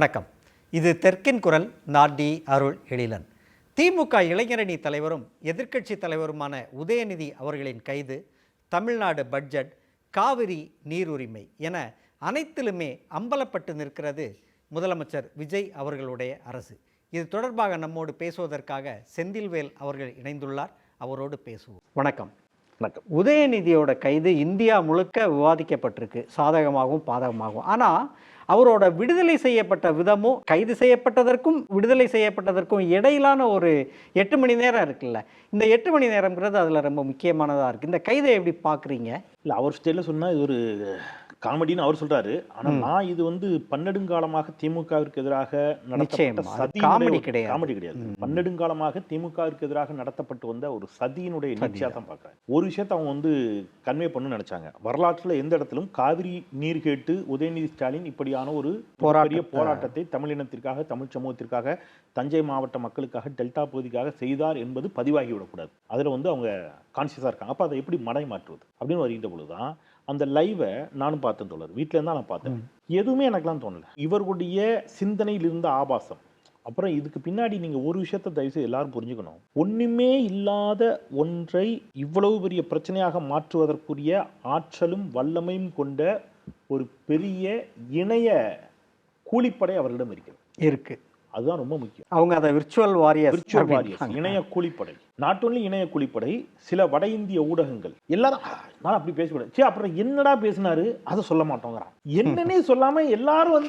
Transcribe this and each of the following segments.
வணக்கம். இது தெற்கின் குரல். நான் டி. அருள் எழிலன். திமுக இளைஞரணி தலைவரும் எதிர்க்கட்சி தலைவருமான உதயநிதி அவர்களின் கைது, தமிழ்நாடு பட்ஜெட், காவிரி நீருரிமை என அனைத்திலுமே அம்பலப்பட்டு நிற்கிறது முதலமைச்சர் விஜய் அவர்களுடைய அரசு. இது தொடர்பாக நம்மோடு பேசுவதற்காக செந்தில்வேல் அவர்கள் இணைந்துள்ளார். அவரோடு பேசுவோம். வணக்கம். வணக்கம். உதயநிதியோட கைது இந்தியா முழுக்க விவாதிக்கப்பட்டிருக்கு, சாதகமாகவும் பாதகமாகவும். ஆனால் அவரோட விடுதலை செய்யப்பட்ட விதமும் கைது செய்யப்பட்டதற்கும் விடுதலை செய்யப்பட்டதற்கும் இடையிலான ஒரு 8 மணி நேரம் இருக்குல்ல, இந்த 8 மணி நேரம்ங்கிறது அதில் ரொம்ப முக்கியமானதாக இருக்குது. இந்த கைதை எப்படி பார்க்குறீங்க? இல்லை, அவர் ஸ்டைலில் சொன்னால் இது ஒரு காமெடின்னு அவர் சொல்கிறாரு. ஆனால் நான் இது பன்னெடுங்காலமாக திமுகவிற்கு எதிராக நடத்தப்பட்ட சதி, காமெடி கிடையாது. பன்னெடுங்காலமாக திமுகவிற்கு எதிராக நடத்தப்பட்டு வந்த ஒரு சதியினுடைய நிச்சயம் தான் பார்க்குறேன். ஒரு விஷயத்தை அவங்க கன்வே பண்ணணும்னு நினைச்சாங்க. வரலாற்றில் எந்த இடத்திலும் காவிரி நீர் கேட்டு உதயநிதி ஸ்டாலின் இப்படியான ஒரு பெரிய போராட்டத்தை தமிழினத்திற்காக, தமிழ் சமூகத்திற்காக, தஞ்சை மாவட்ட மக்களுக்காக, டெல்டா பகுதிக்காக செய்தார் என்பது பதிவாகிவிடக்கூடாது. அதில் அவங்க கான்சியஸாக இருக்காங்க. அப்போ அதை எப்படி மடை மாற்றுவது அப்படின்னு வருகின்ற பொழுதுதான் அந்த லைவை நானும் பார்த்தேன் தோழர். வீட்டில் இருந்தால் நான் பார்த்தேன். எதுவுமே எனக்குலாம் தோணலை. இவர்களுடைய சிந்தனையில் இருந்த ஆபாசம். அப்புறம் இதுக்கு பின்னாடி நீங்கள் ஒரு விஷயத்தை தயவுசெய்து எல்லாரும் புரிஞ்சுக்கணும். ஒன்றுமே இல்லாத ஒன்றை இவ்வளவு பெரிய பிரச்சனையாக மாற்றுவதற்குரிய ஆற்றலும் வல்லமையும் கொண்ட ஒரு பெரிய இணைய கூலிப்படை அவர்களிடம் இருக்கு. அதுதான் ரொம்ப முக்கியம். அவங்க அதை விர்ச்சுவல் வாரியர்ஸ், இணைய கூலிப்படை. நாட் ஒன்லி இணைய கூலிப்படை, சில வட இந்திய ஊடகங்கள் எல்லாரும் நான் அப்படி பேசக்கூடாது. சரி, அப்புறம் என்னடா பேசினாரு அதை சொல்ல மாட்டோங்கிறான். என்னன்னே சொல்லாம எல்லாரும்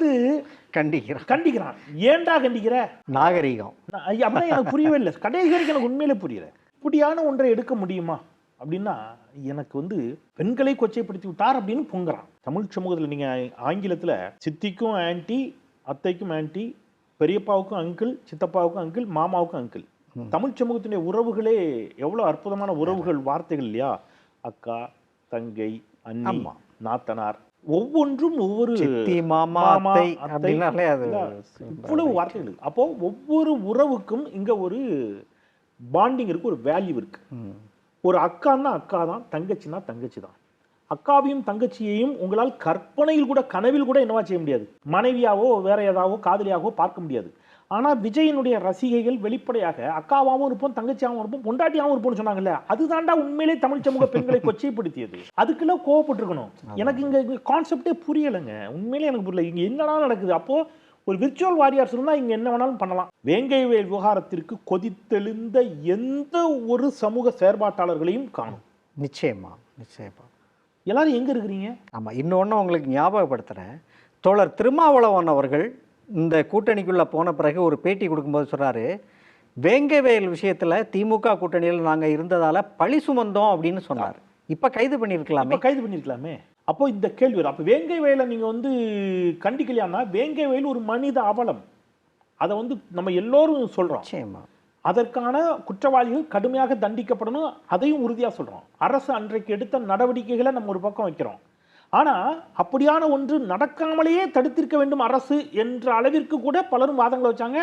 கண்டிக்கிறான். ஏன்டா கண்டிக்கிற? நாகரிகம் அப்படின்னா எனக்கு புரியவே இல்லை. கடைசி வரைக்கும் எனக்கு உண்மையிலே புரியல. இப்படியான ஒன்றை எடுக்க முடியுமா அப்படின்னா, எனக்கு பெண்களை கொச்சைப்படுத்தி விட்டார் அப்படின்னு பொங்குறான். தமிழ் சமூகத்தில் நீங்க ஆங்கிலத்துல சித்திக்கும் ஆன்டி, அத்தைக்கும் ஆன்டி, பெரியப்பாவுக்கும் அங்கிள், சித்தப்பாவுக்கும் அங்கிள், மாமாவுக்கும் அங்கிள். தமிழ் சமூகத்தினுடைய உறவுகளே எவ்வளவு அற்புதமான உறவுகள், வார்த்தைகள் இல்லையா? அக்கா, தங்கை, அண்ணி, நாத்தனார், ஒவ்வொன்றும் ஒவ்வொரு இவ்வளவு வார்த்தைகள். அப்போ ஒவ்வொரு உறவுக்கும் இங்க ஒரு பாண்டிங் இருக்கு, ஒரு வேல்யூ இருக்கு. ஒரு அக்கான்னா அக்கா தான், தங்கச்சின்னா தங்கச்சி தான். அக்காவையும் தங்கச்சியையும் உங்களால் கற்பனையில் கூட, கனவில் கூட என்னவா செய்ய முடியாது. மனைவியாவோ வேற ஏதாவோ காதலியாகவோ பார்க்க முடியாது. ஆனால் விஜயனுடைய ரசிகைகள் வெளிப்படையாக அக்காவாகவும் இருப்போம், தங்கச்சியாகவும் இருப்போம், பொண்டாட்டியாகவும் இருப்போம்னு சொன்னாங்கல்ல. அதுதான்டா உண்மையிலே தமிழ் சமூக பெண்களை கொச்சைப்படுத்தியது. அதுக்கெல்லாம் கோவப்பட்டிருக்கணும். எனக்கு இங்க கான்செப்டே புரியலைங்க. உண்மையிலே எனக்கு புரியல இங்க என்னடா நடக்குது. அப்போ ஒரு விர்ச்சுவல் வாரியர்ஸ் இருந்தால் இங்க என்ன வேணாலும் பண்ணலாம். வேங்கை வேல் விவகாரத்திற்கு கொதித்தெழுந்த எந்த ஒரு சமூக செயற்பாட்டாளர்களையும் காணும். நிச்சயமா. எல்லாரும் எங்க இருக்கிறீங்க? ஆமாம், இன்னொன்று உங்களுக்கு ஞாபகப்படுத்துகிறேன். தோழர் திருமாவளவன் அவர்கள் இந்த கூட்டணிக்குள்ளே போன பிறகு ஒரு பேட்டி கொடுக்கும்போது சொல்கிறாரு, வேங்கவேல் விஷயத்தில் திமுக கூட்டணியில் நாங்கள் இருந்ததால் பழி சுமந்தோம் அப்படின்னு சொன்னார். இப்போ கைது பண்ணியிருக்கலாமே. அப்போ இந்த கேள்வி வரும். அப்போ வேங்கவேலை நீங்கள் கண்டிக்கலையானா, வேங்கவேல் ஒரு மனித அவலம். அதை நம்ம எல்லோரும் சொல்கிறோம். நிச்சயமா. அதற்கான குற்றவாளிகள் கடுமையாக தண்டிக்கப்படணும். அதையும் உறுதியாக சொல்கிறோம். அரசு அன்றைக்கு எடுத்த நடவடிக்கைகளை நம்ம ஒரு பக்கம் வைக்கிறோம். ஆனால் அப்படியான ஒன்று நடக்காமலேயே தடுத்திருக்க வேண்டும் அரசு என்ற அளவிற்கு கூட பலரும் வாதங்களை வச்சாங்க.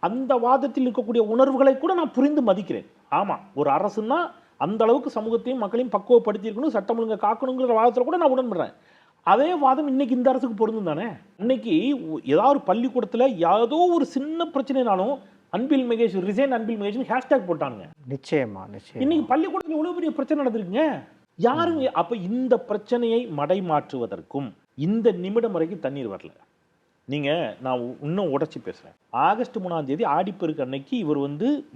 அந்த வாதத்தில் இருக்கக்கூடிய உணர்வுகளை கூட நான் புரிந்து மதிக்கிறேன். ஆமாம், ஒரு அரசுன்னா அந்த அளவுக்கு சமூகத்தையும் மக்களையும் பக்குவப்படுத்தி இருக்கணும், சட்டம் ஒழுங்கை காக்கணுங்கிற வாதத்தில் கூட நான் உடன்படுறேன். அதே வாதம் இன்னைக்கு இந்த அரசுக்கு பொருந்தும் தானே. இன்னைக்கு ஏதாவது ஒரு பள்ளிக்கூடத்தில் ஏதோ ஒரு சின்ன பிரச்சனைனாலும் அன்பில் மகேஷ் ரிசைன், அன்பில் மகேஷ் ஹேஷ்டேக் போட்டாங்க. நிச்சயமா. இன்னைக்கு பள்ளிக்கூடத்தில் இவ்வளவு பெரிய பிரச்சனை நடந்திருக்குங்க. யாரும் அப்ப இந்த பிரச்சனையை மடை மாற்றுவதற்கும் இந்த நிமிடம் வரைக்கும் தண்ணீர் வரல. நான் இன்னும் உடைச்சி பேசுறேன். ஆகஸ்ட் 3ஆம் தேதி ஆடிப்பெருக்கு அன்னைக்கு இவர்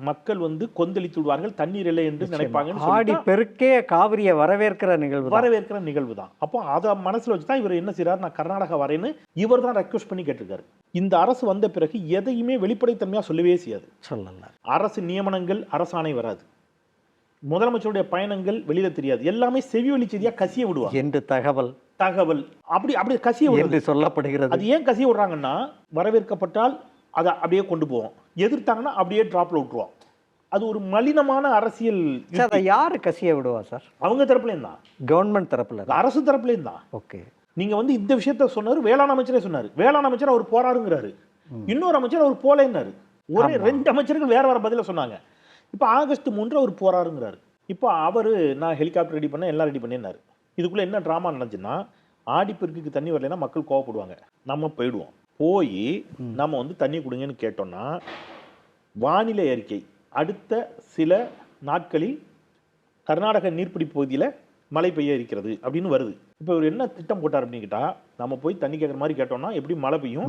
மக்கள் கொந்தளித்து விடுவார்கள், தண்ணீர் இல்லை என்று நினைப்பாங்க. ஆடிப்பெருக்கே காவிரியை வரவேற்கிற நிகழ்வு தான். அப்போ அதை மனசுல வச்சுதான் இவர் என்ன செய்யறாரு, நான் கர்நாடகா வரேன்னு இவர் தான் ரெக்வஸ்ட் பண்ணி கேட்டிருக்காரு. இந்த அரசு வந்த பிறகு எதையுமே வெளிப்படைத்தன்மையா சொல்லவே செய்யாது. அரசு நியமனங்கள், அரசாணை வராது. முதலமைச்சருடைய பயணங்கள் வெளியில தெரியாது. எல்லாமே செவிவழி செய்தியா கசிய விடுவாங்க என்று தகவல் அப்படி கசிய விடுறது சொல்லப்படுகிறது. அது ஏன் கசிய விடுறாங்கன்னா, வரவேற்கப்பட்டால் அதை அப்படியே கொண்டு போவோம், எதிர்த்தாங்கன்னா அப்படியே டிராப்ல விட்டுருவோம். அது ஒரு மலினமான அரசியல். யாரு கசிய விடுவா சார்? அவங்க தரப்புலேயும் தான், கவர்மெண்ட் தரப்புல, அரசு தரப்புலேயும் தான். ஓகே, நீங்க இந்த விஷயத்த சொன்னாரு, வேளாண் அமைச்சரே சொன்னாரு. வேளாண் அமைச்சர் அவர் போறாருங்கிறாரு, இன்னொரு அமைச்சர் அவர் போலேன்னாரு. ஒரே 2 அமைச்சர்கள் வேற பதில சொன்னாங்க. இப்போ ஆகஸ்ட் 3 அவர் போறாருங்கிறாரு. இப்போ அவரு நான் ஹெலிகாப்டர் ரெடி பண்ண, எல்லாம் ரெடி பண்ணேன்னாரு. இதுக்குள்ள என்ன டிராமா நடந்துச்சுன்னா, ஆடிப்பெருக்குக்கு தண்ணி வரலைன்னா மக்கள் கோவப்படுவாங்க, நம்ம போயிடுவோம். போய் நம்ம வந்து தண்ணி கொடுங்கன்னு கேட்டோம்னா வானிலை அறிக்கை அடுத்த சில நாட்களில் கர்நாடக நீர்பிடி பகுதியில் மழை பெய்ய இருக்கிறது அப்படின்னு வருது. இப்போ இவர் என்ன திட்டம் போட்டார் அப்படின்னு கேட்டா, நம்ம போய் தண்ணி கேட்குற மாதிரி கேட்டோம்னா எப்படி மழை பெய்யும்,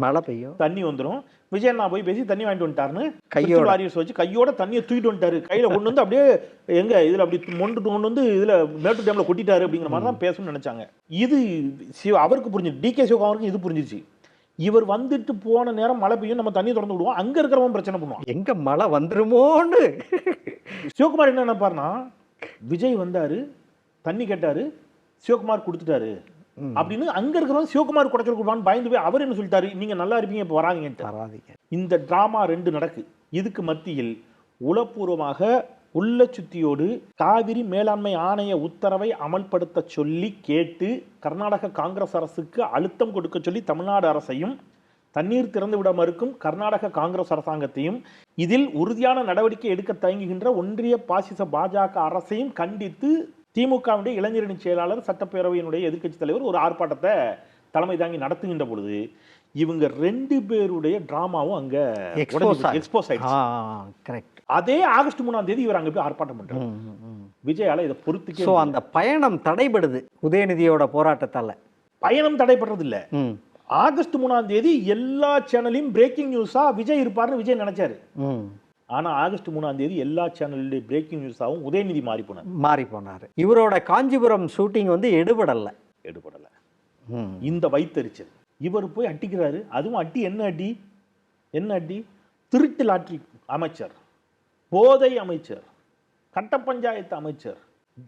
தண்ணி வந்துடும். விஜய் நான் போய் பேசி தண்ணி வாங்கிட்டு வந்துட்டாருன்னு கையோட வாரியர்ஸ் வச்சு கையோட தண்ணியை தூக்கிட்டு வந்துட்டாரு. கையில கொண்டு வந்து அப்படியே எங்க இதுல அப்படி கொண்டு வந்து இதுல மேட்டூர் டேம்ல கொட்டிட்டாரு அப்படிங்கிற மாதிரி தான் பேசணும்னு நினைச்சாங்க. இது அவருக்கு புரிஞ்சு, டிகே சிவகுமாருக்கு இது புரிஞ்சிச்சு. இவர் வந்துட்டு போன நேரம் மழை பெய்யும், நம்ம தண்ணி திறந்து விடுவோம், அங்க இருக்கிறவங்க பிரச்சனை பண்ணுவோம், எங்க மழை வந்துருமோன்னு. சிவகுமார் என்ன நினைப்பாருன்னா, விஜய் வந்தாரு தண்ணி கேட்டாரு சிவகுமார் கொடுத்துட்டாரு அப்படின்னு அங்க இருக்கிறவங்க சிவகுமார் குடைச்சல் கொடுப்பான்னு பயந்து போய் அவர் என்ன சொல்லிட்டாரு, நீங்க நல்லா இருப்பீங்க இப்ப வராதீங்க. இந்த டிராமா 2 நடக்கு. இதுக்கு மத்தியில் உளப்பூர்வமாக உள்ள சுத்தியோடு காவிரி மேலாண்மை ஆணைய உத்தரவை அமல்படுத்த சொல்லி கேட்டு கர்நாடக காங்கிரஸ் அரசுக்கு அழுத்தம் கொடுக்க சொல்லி தமிழ்நாடு அரசையும் தண்ணீர் திறந்து விட மறுக்கும் கர்நாடக காங்கிரஸ் அரசாங்கத்தையும் இதில் உறுதியான நடவடிக்கை எடுக்க தயங்குகின்ற ஒன்றிய பாசிச பாஜக அரசையும் கண்டித்து திமுகவுடைய இளைஞரணி செயலாளர் சட்டப்பேரவையினுடைய எதிர்க்கட்சி தலைவர் ஒரு ஆர்ப்பாட்டத்தை தலைமை தாங்கி நடத்துகின்ற பொழுது இவங்க 2 பேருடைய டிராமாவும் அங்க எக்ஸ்போஸ் ஆயிடுச்சு. அதே ஆகஸ்ட் 3ஆம் தேதி இவர் அங்க போய் ஆர்ப்பாட்டம் பண்றாரு. விஜயால இதை பொறுத்துக்கே அந்த பயணம் தடைபடுது. உதயநிதியோட போராட்டத்தால பயணம் தடைபடுறது இல்ல. ஆகஸ்ட் 3ஆம் தேதி எல்லா சேனலையும் பிரேக்கிங் நியூஸா விஜய் இருப்பாருன்னு விஜய் நினைச்சாரு. ஆனா ஆகஸ்ட் 3ஆம் தேதி எல்லா சேனலுடைய பிரேக்கிங் நியூஸாவும் உதயநிதி மாறி போனாரு. இவரோட காஞ்சிபுரம் ஷூட்டிங் வந்து எடுபடல. இந்த வைத்தறிச்சல் இவர் போய் அட்டிக்கிறாரு. அதுவும் என்ன அடி திருட்டு லாட்ரி அமைச்சர், போதை அமைச்சர், கட்ட பஞ்சாயத்து அமைச்சர்,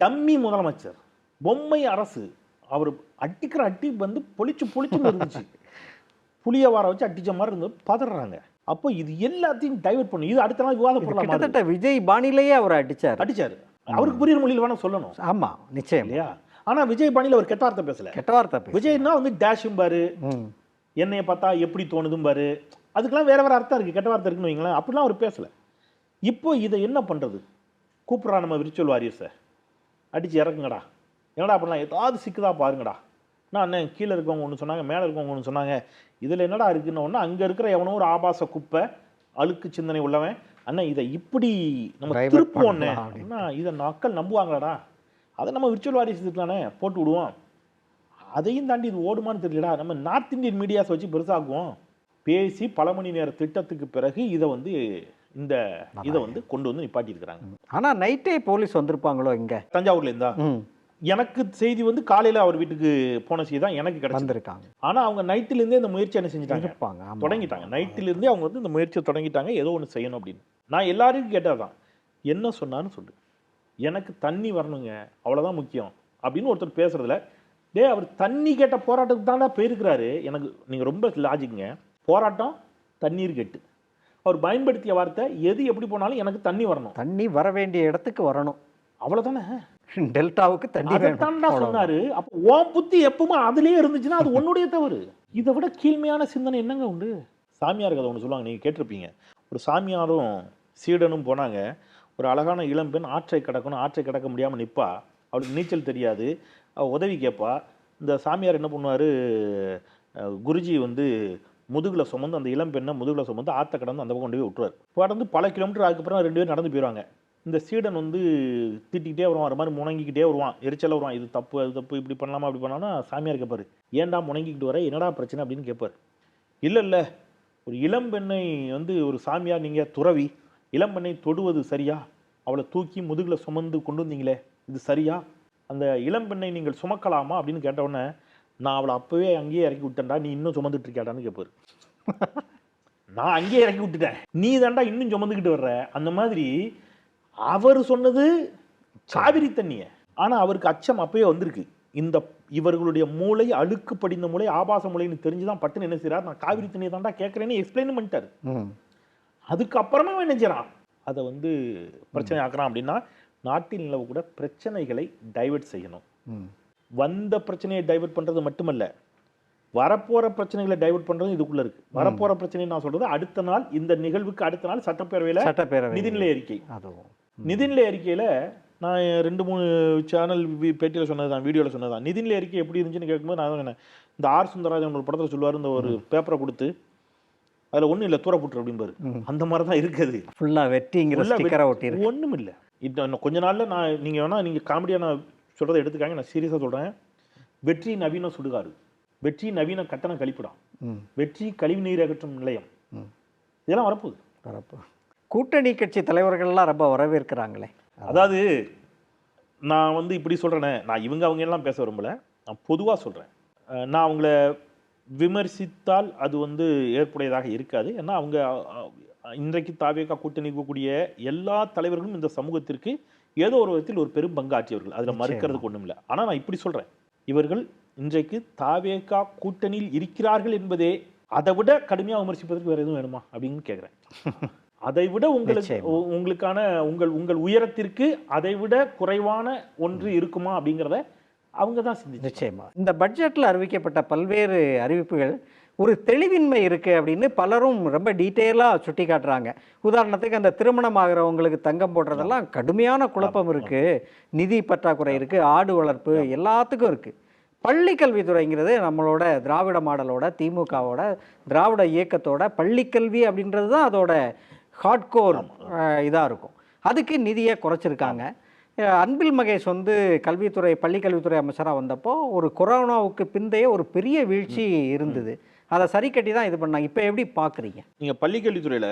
டம்மி முதலமைச்சர், பொம்மை அரசு. அவர் அட்டிக்கிற அட்டி வந்து பொழிச்சு இருந்துச்சு. புளிய வார வச்சு அட்டிச்ச மாதிரி இருந்து பதறாங்க. அப்போ இது எல்லாத்தையும் டைவர்ட் பண்ணி இது அடுத்த நாள் விவாத பொருளா கிட்டத்தட்ட விஜய் பாணிலேயே அவர் அடிச்சாரு. அவருக்கு புரியுற மொழியில் வேணா சொல்லணும். ஆமா நிச்சயம் இல்லையா. ஆனா விஜய் பாணியில் அவர் கெட்ட வார்த்தை பேசல. விஜய்னா வந்து டேஷும் பாரு, என்னைய பார்த்தா எப்படி தோணுதும் பாரு, அதுக்கெல்லாம் வேற அர்த்தம் இருக்கு, கெட்ட வார்த்தை இருக்குன்னு வைங்களேன். அப்படிலாம் அவர் பேசல. இப்போ இதை என்ன பண்றது, கூப்பிட்றா நம்ம விர்ச்சுவல் வாரியர்ஸை, அடிச்சு இறக்குங்கடா, என்னடா பண்ணலாம், ஏதாவது சிக்குதா பாருங்கடா. நான் அண்ணன் கீழே இருக்கவங்க ஒன்று சொன்னாங்க, மேலே இருக்கவங்க ஒன்று சொன்னாங்க, இதில் என்னடா இருக்குன்னு ஒன்று அங்கே இருக்கிற எவனோ ஒரு ஆபாச குப்பை அழுக்கு சிந்தனை உள்ளவன், அண்ணன் இதை இப்படி நம்ம திருப்போன்னு அப்படின்னா இதை மக்கள் நம்புவாங்களாடா, அதை நம்ம விர்ச்சுவல் வாரியர்ஸ் இருக்கலானே போட்டு விடுவோம். அதையும் தாண்டி இது ஓடுமான்னு தெரியலடா, நம்ம நார்த் இந்தியன் மீடியாஸ் வச்சு பெருசாக்குவோம். பேசி பல மணி நேர திட்டத்துக்கு பிறகு இதை வந்து கொண்டு வந்து நிப்பாட்டியிருக்கிறாங்க. ஆனால் நைட்டே போலீஸ் வந்திருப்பாங்களோ இங்கே தஞ்சாவூர்ல இருந்தா. எனக்கு செய்தி வந்து காலையில் அவர் வீட்டுக்கு போன செய்தி தான் எனக்கு கிடைச்சிருக்காங்க. ஆனால் அவங்க நைட்டிலேருந்தே இந்த முயற்சி என்ன செஞ்சுட்டாங்க, தொடங்கிட்டாங்க. நைட்டிலேருந்தே அவங்க வந்து இந்த முயற்சியை தொடங்கிட்டாங்க, ஏதோ ஒன்று செய்யணும் அப்படின்னு. நான் எல்லாருக்கும் கேட்டதான், என்ன சொன்னான்னு சொல்லு, எனக்கு தண்ணி வரணுங்க, அவ்வளோதான் முக்கியம் அப்படின்னு ஒருத்தர் பேசுறதுல, அவர் தண்ணி கேட்ட போராட்டத்துக்கு தாண்டா போயிருக்கிறாரு. எனக்கு நீங்கள் ரொம்ப லாஜிக்குங்க, போராட்டம் தண்ணீர் கேட்டு அவர் பயன்படுத்திய வார்த்தை எது எப்படி போனாலும் எனக்கு தண்ணி வரணும், தண்ணி வர வேண்டிய இடத்துக்கு வரணும், அவ்வளோதானே. டெல்டாவுக்கு தண்ணி தாண்டா சொன்னாரு. அப்போ ஓம் புத்தி எப்பவுமே அதுலயே இருந்துச்சுன்னா அது உன்னுடைய தவறு. இதை விட கீழ்மையான சிந்தனை என்னங்க உண்டு? சாமியார் கதை ஒன்று சொல்லுவாங்க, நீங்கள் கேட்டிருப்பீங்க. ஒரு சாமியாரும் சீடனும் போனாங்க. ஒரு அழகான இளம்பெண் ஆற்றை கடக்க முடியாமல் நிற்பா. அவளுக்கு நீச்சல் தெரியாது, உதவி கேட்பா. இந்த சாமியார் என்ன பண்ணுவார், குருஜி வந்து முதுகில் சுமந்து அந்த இளம்பெண்ணை முதுகில் சுமந்து ஆற்றை கடந்து அந்த பக்கம் கொண்டு போய் விட்டுருவார். கடந்து பல கிலோமீட்டர் அதுக்கப்புறம் 2 பேரும் நடந்து போயிடுவாங்க. இந்த சீடன் வந்து திட்டிக்கிட்டே வருவான், ஒரு மாதிரி முணங்கிக்கிட்டே வருவான், எரிச்சலாக வருவான், இது தப்பு அது தப்பு, இப்படி பண்ணலாமா அப்படி பண்ணலாம்னா சாமியார் கேட்பார், ஏன்டா முணங்கிக்கிட்டு வர, என்னடா பிரச்சனை அப்படின்னு கேட்பார். இல்லை ஒரு இளம்பெண்ணை வந்து ஒரு சாமியார், நீங்கள் துறவி, இளம்பெண்ணை தொடுவது சரியா, அவளை தூக்கி முதுகில் சுமந்து கொண்டு வந்தீங்களே இது சரியா, அந்த இளம்பெண்ணை நீங்கள் சுமக்கலாமா அப்படின்னு கேட்டவுடனே, நான் அவளை அப்போவே அங்கேயே இறக்கி விட்டேன்டா, நீ இன்னும் சுமந்துட்டு இருக்கியாடான்னு கேட்பார். நான் அங்கேயே இறக்கி விட்டுட்டேன், நீ தாண்டா இன்னும் சுமந்துக்கிட்டு வர்ற. அந்த மாதிரி அவர் சொன்னது காவிரி தண்ணிய. ஆனா அவருக்கு அச்சம் அப்பயே வந்திருக்கு. இந்த இவர்களுடைய மூளை அழுக்கு படிந்த மூளை, ஆபாச மூளைன்னு தெரிஞ்சுதான் பட்டுன்னு என்ன செய்யறாரு, நான் காவிரி தண்ணியை தாண்டா கேட்கறேன்னு எக்ஸ்பிளைன் பண்ணிட்டாரு. அதுக்கப்புறமா என்ன செய்யறான், அதை வந்து பிரச்சனை ஆக்குறான். அப்படின்னா நாட்டில் நிலவ கூட பிரச்சனைகளை டைவர்ட் செய்யணும். வந்த பிரச்சனையை டைவர்ட் பண்றது மட்டுமல்ல, வரப்போற பிரச்சனைகளை டைவர்ட் பண்றது இதுக்குள்ள இருக்கு. வரப்போற பிரச்சனை நான் சொல்றது, அடுத்த நாள் இந்த நிகழ்வுக்கு அடுத்த நாள் சட்டப்பேரவையில நிதிநிலை அறிக்கை. நிதிநிலை அறிக்கையில நான் 2-3 சேனல் பேட்டியில் சொன்னதுதான், வீடியோவில் சொன்னதுதான். நிதிநிலை அறிக்கை எப்படி இருந்துச்சுன்னு கேட்கும்போது நான் சொன்னேன், இந்த ஆர் சுந்தரராஜன் ஒரு படத்தில் சொல்லுவார், இந்த ஒரு பேப்பரை கொடுத்து அதில் ஒன்றும் இல்லை தூரப்புற்று அப்படிம்பாரு. அந்த மாதிரி தான் இருக்குது. ஃபுல்லாக வெட்டிங்கிற ஸ்டிக்கரை ஒட்டி ஒன்றும் இல்லை. இன்னும் கொஞ்ச நாளில் நீங்கள் காமெடியாக நான் சொல்கிறத எடுத்துக்காங்க, நான் சீரியஸாக சொல்கிறேன். வெற்றி நவீன சுடுகாடு, வெற்றி நவீன கட்டண கழிப்பிடம், வெற்றி கழிவு நீர் அகற்றும் நிலையம், இதெல்லாம் வரப்போகுது. கூட்டணி கட்சி தலைவர்கள்லாம் ரொம்ப வரவேற்கிறாங்களே. அதாவது நான் இப்படி சொல்கிறேனே, நான் அவங்க எல்லாம் பேச விரும்பலை, நான் பொதுவாக சொல்கிறேன். நான் அவங்கள விமர்சித்தால் அது ஏற்புடையதாக இருக்காது. ஏன்னா அவங்க இன்றைக்கு தாவேகா கூட்டணி இருக்கக்கூடிய எல்லா தலைவர்களும் இந்த சமூகத்திற்கு ஏதோ ஒரு விதத்தில் ஒரு பெரும் பங்காற்றியவர்கள், அதில் மறுக்கிறதுக்கு ஒன்றும் இல்லை. ஆனால் நான் இப்படி சொல்கிறேன், இவர்கள் இன்றைக்கு தாவேகா கூட்டணியில் இருக்கிறார்கள் என்பதே அதை விட கடுமையாக விமர்சிப்பதற்கு வேறு எதுவும் வேணுமா அப்படின்னு கேட்குறேன். அதை விட உங்களுக்கான உங்கள் உயரத்திற்கு அதை விட குறைவான ஒன்று இருக்குமா அப்படிங்கிறத அவங்க தான் சிந்திச்சு. நிச்சயமா இந்த பட்ஜெட்டில் அறிவிக்கப்பட்ட பல்வேறு அறிவிப்புகள் ஒரு தெளிவின்மை இருக்குது அப்படின்னு பலரும் ரொம்ப டீட்டெயிலாக சுட்டி காட்டுறாங்க. உதாரணத்துக்கு அந்த திருமணம் ஆகிறவங்களுக்கு தங்கம் போடுறதெல்லாம் கடுமையான குழப்பம் இருக்குது, நிதி பற்றாக்குறை இருக்குது, ஆடு வளர்ப்பு எல்லாத்துக்கும் இருக்குது. பள்ளி கல்வித்துறைங்கிறது நம்மளோட திராவிட மாடலோட, திமுகவோட, திராவிட இயக்கத்தோட பள்ளிக்கல்வி அப்படின்றது தான் அதோட ஹார்ட்கோர் இதாக இருக்கும். அதுக்கு நிதியை குறைச்சிருக்காங்க. அன்பில் மகேஷ் கல்வித்துறை பள்ளிக்கல்வித்துறை அமைச்சராக வந்தப்போ ஒரு கொரோனாவுக்கு பிந்தைய ஒரு பெரிய வீழ்ச்சி இருந்தது. அதை சரி கட்டி தான் இது பண்ணாங்க. இப்போ எப்படி பார்க்குறீங்க நீங்கள் பள்ளிக்கல்வித்துறையில்?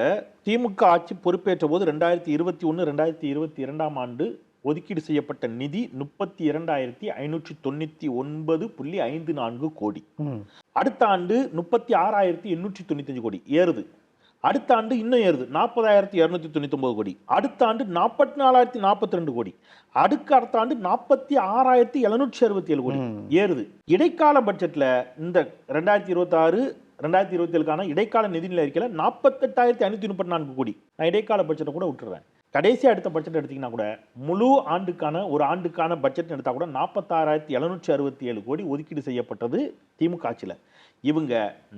திமுக ஆட்சி பொறுப்பேற்ற போது 2021 2022 ஆண்டு ஒதுக்கீடு செய்யப்பட்ட நிதி 32,599.54 கோடி. அடுத்த ஆண்டு 36,895 கோடி ஏறுது. அடுத்த ஆண்டு இன்னும் ஏறுது, 40,299 கோடி. அடுத்த ஆண்டு 44,042 கோடி. அடுத்த ஆண்டு 46,767 கோடி ஏறுது. இடைக்கால பட்ஜெட்ல இந்த 2026-2027க்கான இடைக்கால நிதிநிலை அறிக்கையில் 48,534 கோடி. நான் இடைக்கால பட்ஜெட்டை கூட விட்டுறேன். கடைசி அடுத்த பட்ஜெட் எடுத்தீங்கன்னா கூட முழு ஆண்டுக்கான ஒரு ஆண்டுக்கான பட்ஜெட் எடுத்தால் கூட 46,767 கோடி ஒதுக்கீடு செய்யப்பட்டது திமுக ஆட்சியில். இவங்க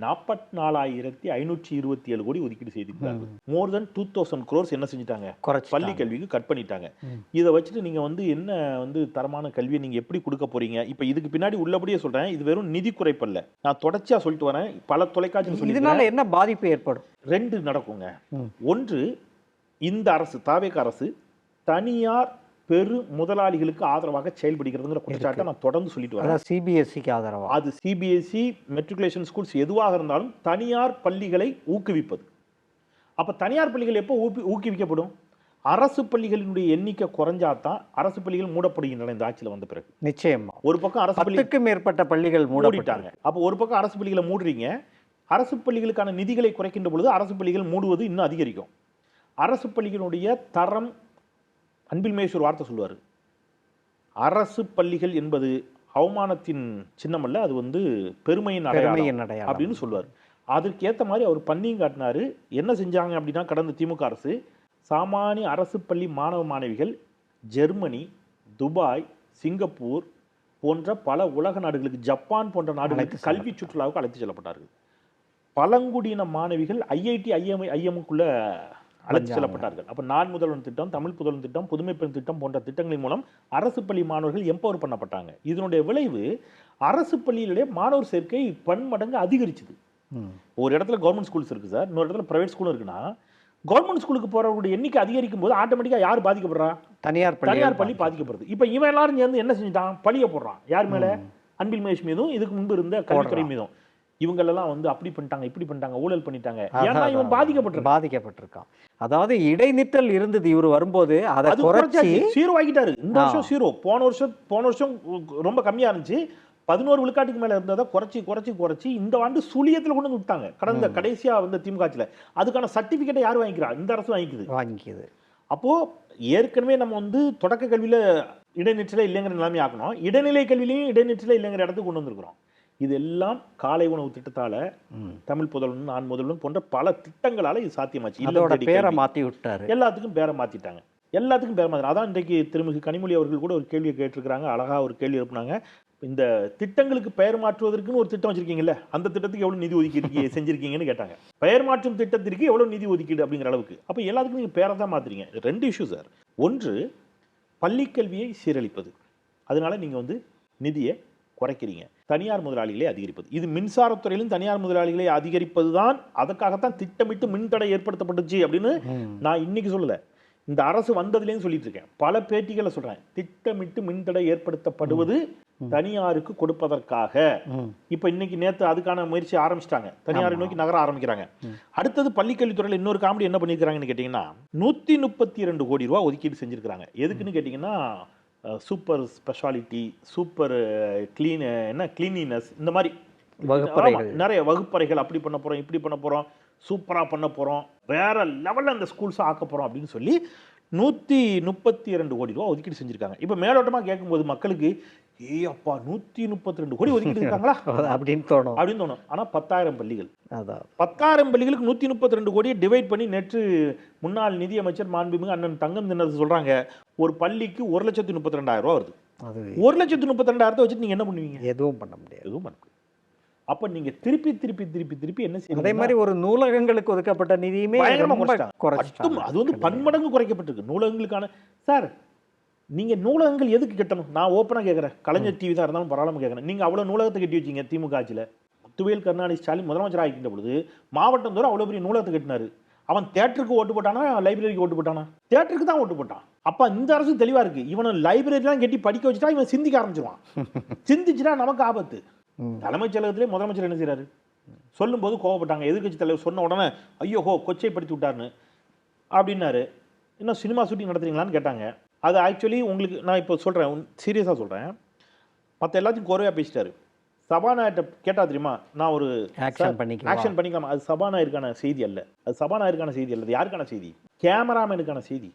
44,527 கோடி ஒதுக்கீடு செய்திருக்காங்க. மோர் தென் 2,000 crores என்ன செஞ்சுட்டாங்க, பள்ளி கல்விக்கு கட் பண்ணிட்டாங்க. இதை வச்சுட்டு நீங்க என்ன தரமான கல்வியை நீங்க எப்படி கொடுக்க போறீங்க? இப்ப இதுக்கு பின்னாடி உள்ளபடியே சொல்றேன், இது வெறும் நிதி குறைப்பல்ல. நான் தொடர்ச்சியா சொல்லிட்டு வரேன், பல தொலைக்காட்சி சொல்லி இதனால என்ன பாதிப்பு ஏற்படும்? ரெண்டு நடக்குங்க. ஒன்று, இந்த அரசு தாவேகா அரசு தனியார் பெரு முதலாளிகளுக்கு ஆதரவாக செயல்படுகிறதுங்கிற குற்றச்சாட்டை நான் தொடர்ந்து சொல்லிட்டு வரேன். சிபிஎஸ்சிக்கு ஆதரவா? அது சிபிஎஸ்சி மெட்ரிகுலேஷன் ஸ்கூல்ஸ் எதுவாக இருந்தாலும் தனியார் பள்ளிகளை ஊக்குவிப்பது. அப்ப தனியார் பள்ளிகள் எப்போ ஊக்குவிக்கப்படும்? அரசு பள்ளிகளினுடைய எண்ணிக்கை குறைஞ்சாதான் அரசு பள்ளிகள் மூடப்படுகின்றன இந்த ஆட்சியில் வந்த பிறகு. நிச்சயமா ஒரு பக்கம் அரசு பள்ளிக்கு மேற்பட்ட பள்ளிகள் மூடிட்டாங்க. அப்போ ஒரு பக்கம் அரசு பள்ளிகளை மூடுறீங்க, அரசு பள்ளிகளுக்கான நிதிகளை குறைக்கின்ற பொழுது அரசு பள்ளிகள் மூடுவது இன்னும் அதிகரிக்கும். அரசு பள்ளிகளுடைய தரம், அன்பில் மகேஷ் ஒரு வார்த்தை சொல்லுவார், அரசு பள்ளிகள் என்பது அவமானத்தின் சின்னம் அல்ல, அது பெருமையின் அடையாளம் அப்படின்னு சொல்லுவார். அதற்கு ஏற்ற மாதிரி அவர் பண்ணியும் காட்டினாரு. என்ன செஞ்சாங்க அப்படின்னா, கடந்த திமுக அரசு சாமானிய அரசு பள்ளி மாணவ மாணவிகள் ஜெர்மனி, துபாய், சிங்கப்பூர் போன்ற பல உலக நாடுகளுக்கு, ஜப்பான் போன்ற நாடுகளுக்கு கல்வி சுற்றுலாவுக்கு அழைத்து செல்லப்பட்டார்கள். பழங்குடியின மாணவிகள் ஐஐடி ஐஎம்முக்குள்ள அழைத்து செல்லப்பட்டார்கள். அப்போ நான் முதல்வன் திட்டம், தமிழ் புதல்வன் திட்டம், புதுமை பெண் திட்டம் போன்ற திட்டங்களின் மூலம் அரசு பள்ளி மாணவர்கள் எம்பவர் பண்ணப்பட்டாங்க. இதனுடைய விளைவு அரசு பள்ளியிலேயே மாணவர் சேர்க்கை பன்மடங்கு அதிகரிச்சுது. ஒரு இடத்துல கவர்மெண்ட் ஸ்கூல்ஸ் இருக்கு சார், இன்னொரு இடத்துல பிரைவேட் ஸ்கூலும் இருக்குன்னா, கவர்மெண்ட் ஸ்கூலுக்கு போறவங்களுடைய எண்ணிக்கை அதிகரிக்கும் போது ஆட்டோமேட்டிக்கா யார் பாதிக்கப்படுறா? தனியார் பள்ளி பாதிக்கப்படுது. இப்ப இவன் எல்லாரும் சேர்ந்து என்ன செஞ்சுட்டான்? பழிய போடுறான். யார் மேல? அன்பில் மகேஷ் மீதும் இதுக்கு முன்பு இருந்த கல்வித்துறை மீதும். இவங்களெல்லாம் அப்படி பண்ணிட்டாங்க, இப்படி பண்ணிட்டாங்க, ஊழல் பண்ணிட்டாங்க. ஏன்னா இவன் பாதிக்கப்பட்டிருக்கான். அதாவது இடைநிற்றல் இருந்தது. இவர் வரும்போது அதை குறைச்சி சீரோ ஆகிட்டாரு. இந்த வருஷம் சீரோ, போன வருஷம் ரொம்ப கம்மியா இருந்துச்சு, 11 விழுக்காட்டுக்கு மேல இருந்ததை குறைச்சி இந்த ஆண்டு சுழியத்தில் கொண்டு வந்து விட்டாங்க. கடந்த கடைசியா திமுக ஆட்சியில அதுக்கான சர்டிபிகேட்டை யார் வாங்கிக்கிறா? இந்த அரசு வாங்கிக்குது. அப்போ ஏற்கனவே நம்ம தொடக்க கல்வியில இடைநிற்றல இல்லைங்கிற நிலைமை ஆக்கணும், இடைநிலை கல்வியிலையும் இடைநிற்றல இல்லைங்கிற இடத்துக்கு கொண்டு வந்திருக்கிறோம். இதெல்லாம் காலை உணவு திட்டத்தால, தமிழ் புதல்வன், நான் முதல்வன் போன்ற பல திட்டங்களால இது சாத்தியமாச்சு. பேரை மாத்தி விட்டாரு, எல்லாத்துக்கும் பேரை மாத்திட்டாங்க. அதான் இன்றைக்கு திருமிகு கனிமொழி அவர்கள் கூட ஒரு கேள்வியை கேட்டிருக்கிறாங்க. அழகா ஒரு கேள்வி எழுப்பினாங்க. இந்த திட்டங்களுக்கு பெயர் மாற்றுவதற்குன்னு ஒரு திட்டம் வச்சிருக்கீங்கல்ல, அந்த திட்டத்துக்கு எவ்வளவு நிதி ஒதுக்கீடு செஞ்சிருக்கீங்கன்னு கேட்டாங்க. பெயர் மாற்றும் திட்டத்திற்கு எவ்வளவு நிதி ஒதுக்கீடு அப்படிங்கிற அளவுக்கு. அப்ப எல்லாத்துக்கும் நீங்க பேரை தான் மாத்துறீங்க. ரெண்டு இஷ்யூ சார். ஒன்று, பள்ளிக்கல்வியை சீரழிப்பது, அதனால நீங்க நிதியை குறைக்கிறீங்க. தனியார் முதலாளிகளை அதிகரிப்பது, இது மின்சாரத்துறையிலும் தனியார் முதலாளிகளை அதிகரிப்பது தான். அதற்காகத்தான் திட்டமிட்டு மின்தடை ஏற்படுத்தப்பட்டுச்சு அப்படின்னு நான் இன்னைக்கு சொல்லலை, இந்த அரசு வந்ததுலேயும் சொல்லிட்டு இருக்கேன், பல பேட்டிகளை சொல்றேன். திட்டமிட்டு மின்தடை ஏற்படுத்தப்படுவது தனியாருக்கு கொடுப்பதற்காக. இப்ப இன்னைக்கு நேத்து அதுக்கான முயற்சி ஆரம்பிச்சிட்டாங்க, தனியாரை நோக்கி நகர ஆரம்பிக்கிறாங்க. அடுத்தது பள்ளிக்கல்வித்துறையில் இன்னொரு காமெடி என்ன பண்ணிருக்காங்கன்னு கேட்டீங்கன்னா 132 கோடி ரூபாய் ஒதுக்கீடு செஞ்சிருக்காங்க. எதுக்குன்னு கேட்டீங்கன்னா சூப்பர் ஸ்பெஷாலிட்டி, சூப்பர் கிளீனினஸ், இந்த மாதிரி நிறைய வகுப்பறைகள் அப்படி பண்ண போறோம், இப்படி பண்ண போறோம், சூப்பரா பண்ண போறோம், வேற லெவல்ல அந்த ஸ்கூல்ஸ் ஆக்க போறோம் அப்படின்னு சொல்லி 132 கோடி ரூபாய் ஒதுக்கீடு செஞ்சிருக்காங்க. இப்ப மேலோட்டமா கேட்கும்போது மக்களுக்கு அப்பா 132 கோடி ஒதுக்கீடு இருக்காங்களா அப்படின்னு தோணும். ஆனா 10,000 பள்ளிகள், 10,000 பள்ளிகளுக்கு 132 கோடியை டிவைட் பண்ணி நேற்று முன்னாள் நிதியமைச்சர் மாண்புமிகு அண்ணன் தங்கம் தின்னரசு சொல்றாங்க, ஒரு பள்ளிக்கு 1,32,000 ரூபாய் வருது. 1,32,000 வச்சுட்டு நீங்க என்ன பண்ணுவீங்க? எதுவும் பண்ண முடியாது. அப்ப நீங்க திருப்பி திருப்பி திருப்பி திருப்பி என்ன செய்யணும்? அதே மாதிரி ஒரு நூலகங்களுக்கு ஒதுக்கப்பட்ட நிதியுமே குறைச்சிட்டாங்க. அது வந்து பன்மடங்கு குறைக்கப்பட்டிருக்கு நூலகங்களுக்கான. சார் நீங்க நூலகங்கள் எதுக்கு கட்டணும்? நான் ஓப்பனா கேட்கறேன், கலைஞர் டிவி தான் இருந்தாலும் பரவாயில்லாம கேட்கறேன். நீங்க அவ்வளவு நூலகத்தை கட்டி வச்சீங்க திமுக ஆட்சியில. முத்துவேல் கருணாநிதி ஸ்டாலின் முதலமைச்சர் ஆகின்ற பொழுது மாவட்டம் தோறும் அவ்வளவு பெரிய நூலகத்தை கட்டினாரு. அவன் தியேட்டருக்கு ஓட்டு போட்டானா, லைப்ரரிக்கு ஓட்டு போட்டானா? தியேட்டருக்கு தான் ஓட்டு போட்டான். அப்ப இந்த அரசு தெளிவா இருக்கு, இவனை லைப்ரரிலாம் கட்டி படிக்க வச்சுட்டா இவன் சிந்திக்க ஆரம்பிச்சிருவான். சிந்திச்சுட்டா நமக்கு ஆபத்து. தலைமைச் செயலகத்திலே முதலமைச்சர் என்ன செய்யறாரு? சொல்லும் போது கோவப்பட்டாங்க, எதிர்கட்சி தலைவர் சொன்ன உடனே ஐயோ கொச்சைப்படுத்தி விட்டாருன்னு அப்படின்னாரு. இன்னும் சினிமா ஷூட்டிங் நடத்துறீங்களான்னு கேட்டாங்க. அது ஆக்சுவலி உங்களுக்கு நான் இப்போ சொல்றேன், சீரியஸாக சொல்றேன், மற்ற எல்லாத்தையும் குறைவாக பேசிட்டாரு. சபாநாயகர்கிட்ட கேட்டா தெரியுமா, நான் ஒரு ஆக்ஷன் பண்ணிக்கலாம், அது சபாநாயகருக்கான செய்தி அல்ல, அது சபாநாயகருக்கான செய்தி அல்ல, அது யாருக்கான செய்தி? கேமராமேனுக்கான செய்தி.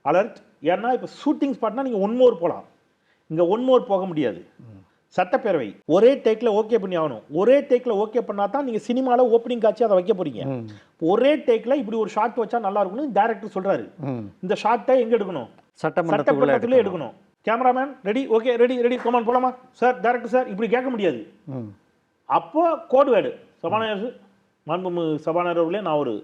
அலர்ட். ஏன்னா இப்போ ஷூட்டிங் ஸ்பாட்னா நீங்கள் ஒன் மோர் போகலாம், இங்கே ஒன் மோர் போக முடியாது. சட்டப்பேரவை ஒரே டேக்ல ஓகே பண்ணி ஆகணும். ஒரே டேக்ல ஓகே பண்ணா தான் நீங்க சினிமால ஓப்பனிங் காட்சி அதை வைக்க போறீங்க. ஒரே டேக்ல இப்படி ஒரு ஷாட் வச்சா நல்லா இருக்கும்னு டைரக்டர் சொல்றாரு. இந்த ஷாட்டை எங்க எடுக்கணும்? சட்டமன்றத்துக்குள்ள எடுக்கணும். Cameraman ready, okay ready ready, come on போலாமா சார், டைரக்டர் சார், இப்படி கேட்க முடியாது. அப்போ கோட் வேர்டு சபாநாயகர், மாண்புமிகு சபாநாயகர் அவர்களே, நான் ஒரு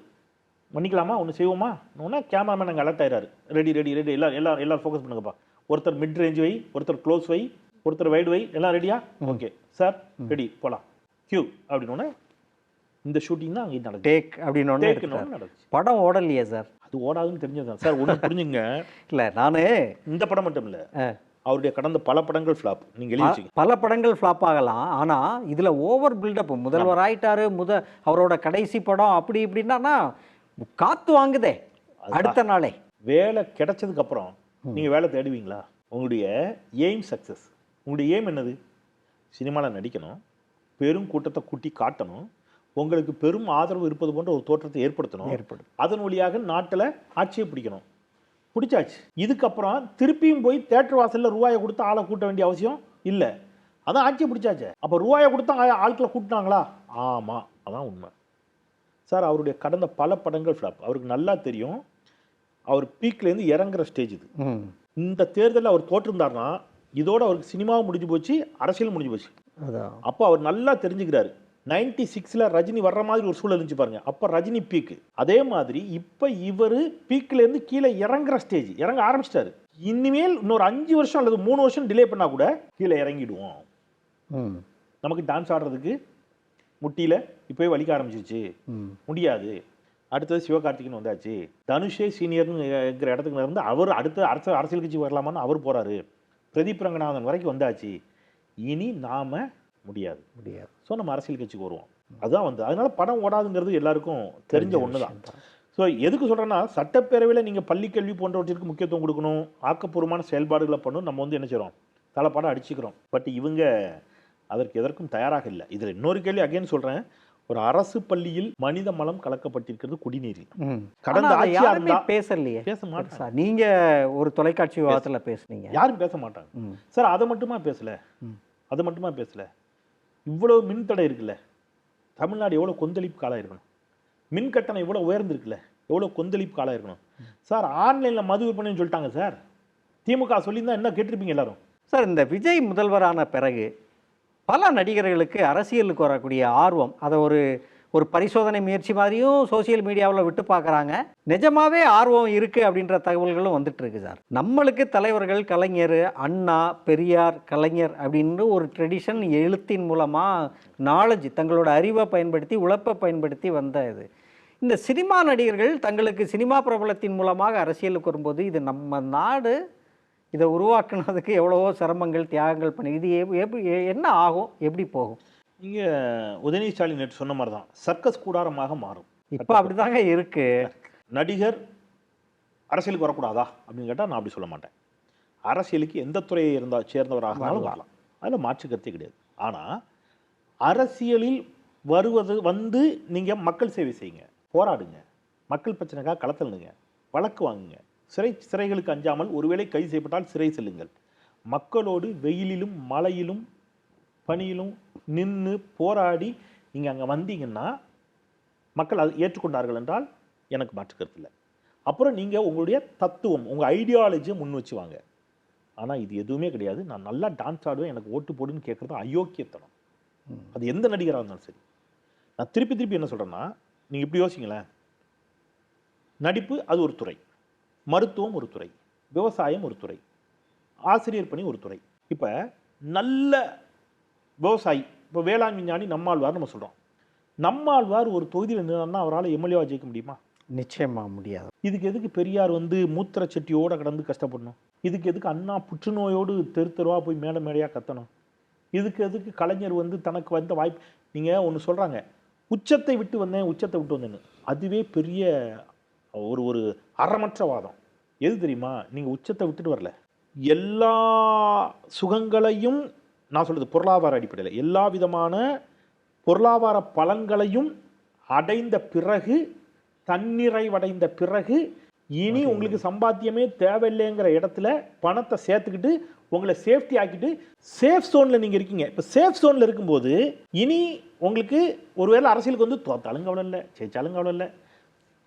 மன்னிக்கலாமா, ஒன்று செய்வோமா? ஒன்னா கேமராமேன் அங்கே அலர்ட் ஆயிராரு, ரெடி ரெடி ரெடி, எல்லாரும் ஃபோக்கஸ் பண்ணுங்கப்பா, ஒருத்தர் மிட் ரேஞ்ச் வை, ஒருத்தர் க்ளோஸ் வை, ஒருத்தர் வைடு வை, எல்லாம் ரெடியா? ஓகே சார் ரெடி போலாம் கியூ அப்படின்னு இந்த ஷூட்டிங் தான் அங்கே நடக்குது. டேக் அப்படின்னு நடக்குது. படம் ஓடலையே சார்? அது ஓடாதுன்னு தெரிஞ்சதுதான் சார். ஒன்று புரிஞ்சுங்க, இல்லை நானு இந்த படம் மட்டும் இல்லை, அவருடைய கடந்த பல படங்கள் ஃப்ளாப். நீங்க எழுதி பல படங்கள் ஃப்ளாப் ஆகலாம், ஆனா இதுல ஓவர் பில்டப், முதல்வர் ஆயிட்டாரு, அவரோட கடைசி படம் அப்படி இப்படின்னா காத்து வாங்குதே அடுத்த நாளே. வேலை கிடைச்சதுக்கு அப்புறம் நீங்க வேலை தேடுவீங்களா? உங்களுடைய எய்ம் சக்சஸ். உங்களுடைய எய்ம் என்னது? சினிமாவில் நடிக்கணும், பெரும் கூட்டத்தை கூட்டி காட்டணும், உங்களுக்கு பெரும் ஆதரவு இருப்பது போன்ற ஒரு தோற்றத்தை ஏற்படுத்தணும், அதன் வழியாக நாட்டில் ஆட்சியை பிடிக்கணும். பிடிச்சாச்சு. இதுக்கப்புறம் திருப்பியும் போய் தேட்டர் வாசலில் ரூபாயை கொடுத்து ஆளை கூட்ட வேண்டிய அவசியம் இல்லை. அதான் ஆட்சியை பிடிச்சாச்சு. அப்போ ரூபாயை கொடுத்தா ஆட்களை கூட்டினாங்களா? ஆமாம், அதான் உண்மை சார். அவருடைய கடந்த பல படங்கள் ஃப்ளாப். அவருக்கு நல்லா தெரியும், அவர் பீக்லேருந்து இறங்குற ஸ்டேஜ் இது. இந்த தேர்தலில் அவர் தோற்றிருந்தார்னா இதோட அவருக்கு சினிமாவும் முடிஞ்சு போச்சு, அரசியல் முடிஞ்சு போச்சு. அப்போ அவர் நல்லா தெரிஞ்சுக்கிறாரு. 96ல் ரஜினி வர்ற மாதிரி ஒரு சூழல் இருந்துச்சு பாருங்க, அப்போ ரஜினி பீக்கு. அதே மாதிரி இப்போ இவர் பீக்லேருந்து கீழே இறங்குற ஸ்டேஜ், இறங்க ஆரம்பிச்சிட்டாரு. இனிமேல் இன்னொரு 5 வருஷம் அல்லது 3 வருஷம் டிலே பண்ணா கூட கீழே இறங்கிடுவோம். நமக்கு டான்ஸ் ஆடுறதுக்கு முட்டியில் இப்போயே வலிக்க ஆரம்பிச்சிருச்சு, முடியாது. அடுத்தது சிவகார்த்திகேயன் வந்தாச்சு, தனுஷே சீனியர்னு இருக்கிற இடத்துக்கு இருந்து அவர் அடுத்த அரசியல் கட்சி வரலாமான்னு அவர் போறாரு, பிரதீப் ரங்கநாதன் வரைக்கும் வந்தாச்சு, இனி நாம முடியாது. ஸோ நம்ம அரசியல் கட்சிக்கு வருவோம். அதுதான் வந்து அதனால படம் ஓடாதுங்கிறது எல்லாருக்கும் தெரிஞ்ச ஒன்று தான். ஸோ எதுக்கு சொல்கிறேன்னா, சட்டப்பேரவையில் நீங்கள் பள்ளிக்கல்வி போன்றவற்றிற்கு முக்கியத்துவம் கொடுக்கணும், ஆக்கப்பூர்வமான செயல்பாடுகளை பண்ணணும். நம்ம வந்து என்ன செய்கிறோம், தலைப்பாடம் அடிச்சுக்கிறோம். பட் இவங்க அதற்கு எதற்கும் தயாராக இல்லை. இதில் இன்னொரு கேள்வி அகைன் சொல்கிறேன், ஒரு அரசு பள்ளியில் மனித மலம் கலக்கப்பட்டிருக்கிறது குடிநீரில். கடந்த யாருமே பேசலையே, பேச மாட்டாங்க. நீங்க ஒரு தொலைக்காட்சி விவாதத்தில் பேசுனீங்க, யாரும் பேச மாட்டாங்க சார். அதை மட்டுமா பேசல, இவ்வளவு மின்தடை இருக்குல்ல, தமிழ்நாடு எவ்வளோ கொந்தளிப்பு காலம் இருக்கணும், மின் கட்டணம் இவ்வளோ உயர்ந்திருக்குல்ல, எவ்வளோ கொந்தளிப்பு காலம் இருக்கணும் சார். ஆன்லைனில் மது விற்பனைன்னு சொல்லிட்டாங்க சார். திமுக சொல்லியிருந்தா என்ன கேட்டிருப்பீங்க எல்லாரும் சார். இந்த விஜய் முதல்வரான பிறகு பல நடிகர்களுக்கு அரசியலுக்கு வரக்கூடிய ஆர்வம், அதை ஒரு பரிசோதனை முயற்சி மாதிரியும் சோசியல் மீடியாவில் விட்டு பார்க்குறாங்க. நிஜமாவே ஆர்வம் இருக்குது அப்படின்ற தகவல்களும் வந்துட்டு இருக்கு சார். நம்மளுக்கு தலைவர்கள் கலைஞர், அண்ணா, பெரியார், கலைஞர் அப்படின்னு ஒரு ட்ரெடிஷன் எழுத்தின் மூலமாக நாலேஜ் தங்களோட அறிவை பயன்படுத்தி உழைப்பை பயன்படுத்தி வந்த இது. இந்த சினிமா நடிகர்கள் தங்களுக்கு சினிமா பிரபலத்தின் மூலமாக அரசியலுக்கு வரும்போது இது நம்ம நாடு இதை உருவாக்குனதுக்கு எவ்வளவோ சிரமங்கள் தியாகங்கள் பண்ணி இது எப்படி என்ன ஆகும், எப்படி போகும்? இங்கே உதயநிதி ஸ்டாலின் நேற்று சொன்ன மாதிரி தான் சர்க்கஸ் கூடாரமாக மாறும். இப்போ அப்படிதாங்க இருக்கு. நடிகர் அரசியலுக்கு வரக்கூடாதா அப்படின்னு கேட்டால் நான் அப்படி சொல்ல மாட்டேன். அரசியலுக்கு எந்த துறையை சேர்ந்தவராக வரலாம், அதில் மாற்று கருத்தே கிடையாது. ஆனால் அரசியலில் வந்து நீங்கள் மக்கள் சேவை செய்யுங்க, போராடுங்க, மக்கள் பிரச்சனைக்காக களத்தலுங்க, வழக்கு வாங்குங்க, சிறைகளுக்கு அஞ்சாமல் ஒருவேளை கைது செய்யப்பட்டால் சிறை செல்லுங்கள். மக்களோடு வெயிலிலும் மழையிலும் பணியிலும் நின்று போராடி நீங்கள் அங்கே வந்தீங்கன்னா மக்கள் அதை ஏற்றுக்கொண்டார்கள் என்றால் எனக்கு மாற்று கருத்து இல்லை. அப்புறம் நீங்கள் உங்களுடைய தத்துவம், உங்கள் ஐடியாலஜியை முன் வச்சு வாங்க. ஆனால் இது எதுவுமே கிடையாது. நான் நல்லா டான்ஸ் ஆடுவேன், எனக்கு ஓட்டு போடுன்னு கேட்குறது அயோக்கியத்தனம். அது எந்த நடிகராக இருந்தாலும் சரி. நான் திருப்பி என்ன சொல்கிறேன்னா, நீங்கள் இப்படி யோசிங்களேன். நடிப்பு அது ஒரு துறை, மருத்துவம் ஒரு துறை, விவசாயம் ஒரு துறை, ஆசிரியர் பணி ஒரு துறை. இப்போ நல்ல விவசாயி, இப்போ வேளாண் விஞ்ஞானி நம்மாழ்வார் நம்ம சொல்கிறோம். நம்மாழ்வார் ஒரு தொகுதியில் நின்னா அவரால் எம்எல்ஏவா ஜெயிக்க முடியுமா? நிச்சயமாக முடியாது. இதுக்கு எதுக்கு பெரியார் மூத்திர சட்டியோடு கடந்து கஷ்டப்படணும்? இதுக்கு எதுக்கு அண்ணா புற்றுநோயோடு தெருவாக போய் மேடையாக கத்தணும்? இதுக்கு எதுக்கு கலைஞர் தனக்கு வந்த வாய்ப்பு? நீங்கள் ஒன்று சொல்கிறாங்க, உச்சத்தை விட்டு வந்தேன்னு. அதுவே பெரிய ஒரு அறமற்ற வாதம். எது தெரியுமா? நீங்கள் உச்சத்தை விட்டுட்டு வரல, எல்லா சுகங்களையும் நான் சொல்கிறது பொருளாதார அடிப்படையில் எல்லா விதமான பொருளாதார பலன்களையும் அடைந்த பிறகு, தன்னிறைவடைந்த பிறகு, இனி உங்களுக்கு சம்பாத்தியமே தேவையில்லைங்கிற இடத்துல பணத்தை சேர்த்துக்கிட்டு உங்களை சேஃப்டி ஆக்கிட்டு சேஃப் ஜோனில் நீங்கள் இருக்கீங்க. இப்போ சேஃப் ஜோனில் இருக்கும்போது இனி உங்களுக்கு ஒருவேளை அரசியலுக்கு தோத்தாலும் கவலை இல்லை, ஜெயிச்சாலும் கவலை இல்லை.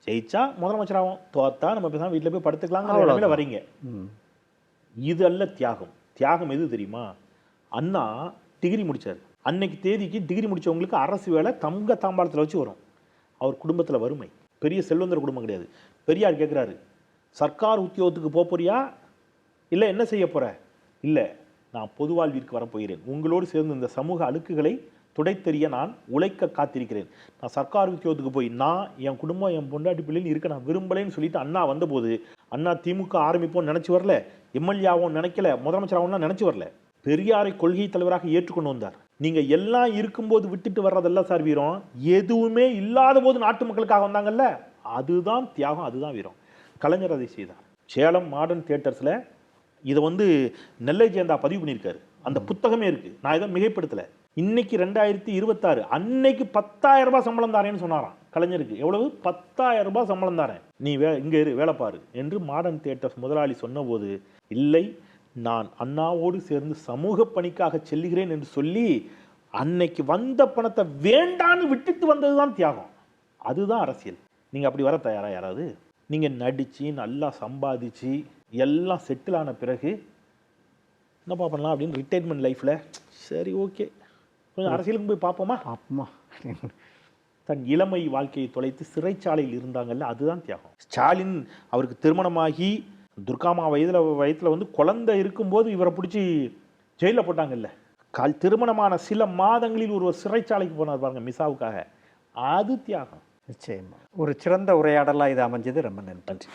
ஜெயிச்சா முதலமைச்சராகும், தோத்தா நம்ம பேசாமல் வீட்டில் போய் படுத்துக்கலாங்கிற வரீங்க. இது அல்ல தியாகம். தியாகம் எது தெரியுமா? அண்ணா டிகிரி முடித்தார். அன்னைக்கு தேதிக்கு டிகிரி முடித்தவங்களுக்கு அரசு வேலை தங்க தாம்பாளத்தில் வச்சு வரும். அவர் குடும்பத்தில் வறுமை, பெரிய செல்வந்தர் குடும்பம் கிடையாது. பெரியார் கேட்குறாரு, சர்க்கார் உத்தியோகத்துக்கு போறியா இல்லை என்ன செய்ய போகிற? இல்லை, நான் பொது வாழ்விற்கு வரப்போகிறேன். உங்களோடு சேர்ந்து இந்த சமூக அழுக்குகளை துடைத்தெறிய நான் உழைக்க காத்திருக்கிறேன். நான் சர்க்கார் உத்தியோகத்துக்கு போய் நான் என் குடும்பம் என் பொண்டாட்டி பிள்ளைன்னு இருக்க நான் விரும்பலைன்னு சொல்லிட்டு அண்ணா வந்தபோது, அண்ணா திமுக ஆரம்பிப்போன்னு நினச்சி வரல, எம்எல்ஏவும் நினைக்கல, முதலமைச்சராகவும் நினச்சி வரல. பெரியாரை கொள்கை தலைவராக ஏற்றுக்கொண்டு வந்தார். நீங்கள் எல்லாம் இருக்கும்போது விட்டுட்டு வர்றதெல்லாம் சார் வீரம். எதுவுமே இல்லாத போது நாட்டு மக்களுக்காக வந்தாங்கல்ல, அதுதான் தியாகம், அதுதான் வீரம். கலைஞர் அதை செய்தார். சேலம் மாடர்ன் தியேட்டர்ஸில் இதை நெல்லை ஜெயந்தா பதிவு பண்ணியிருக்காரு. அந்த புத்தகமே இருக்குது. நான் இதை மிகைப்படுத்தலை. இன்னைக்கு 2026, அன்னைக்கு 10,000 ரூபாய் சம்பளம் தாரேன்னு சொன்னாராம் கலைஞருக்கு. எவ்வளவு? 10,000 ரூபாய் சம்பளம் தாரேன், நீ இங்கே வேலை பாரு என்று மாடர்ன் தியேட்டர்ஸ் முதலாளி சொன்னபோது, இல்லை நான் அண்ணாவோடு சேர்ந்து சமூக பணிக்காக செல்லுகிறேன் என்று சொல்லி அன்னைக்கு வந்த பணத்தை வேண்டான்னு விட்டுட்டு வந்தது தான் தியாகம். அதுதான் அரசியல். நீங்கள் அப்படி வர தயாரா? யாராவது நீங்கள் நடித்து நல்லா சம்பாதிச்சு எல்லாம் செட்டில் ஆன பிறகு என்னப்பா பண்ணலாம் அப்படின்னு ரிட்டைர்மெண்ட் லைஃப்பில் சரி ஓகே கொஞ்சம் அரசியலுக்கு போய் பார்ப்போமா தன் இளமை வாழ்க்கையை தொலைத்து சிறைச்சாலையில் இருந்தாங்கல்ல, அதுதான் தியாகம். ஸ்டாலின் அவருக்கு திருமணமாகி துர்காமா வயதில் குழந்தை இருக்கும்போது இவரை பிடிச்சி ஜெயிலில் போட்டாங்கல்ல. திருமணமான சில மாதங்களில் ஒரு சிறைச்சாலைக்கு போனார் பாருங்க மிசாவுக்காக, அது தியாகம். நிச்சயமா ஒரு சிறந்த உரையாடலாக இது அமைஞ்சது. ரொம்ப நன்றி.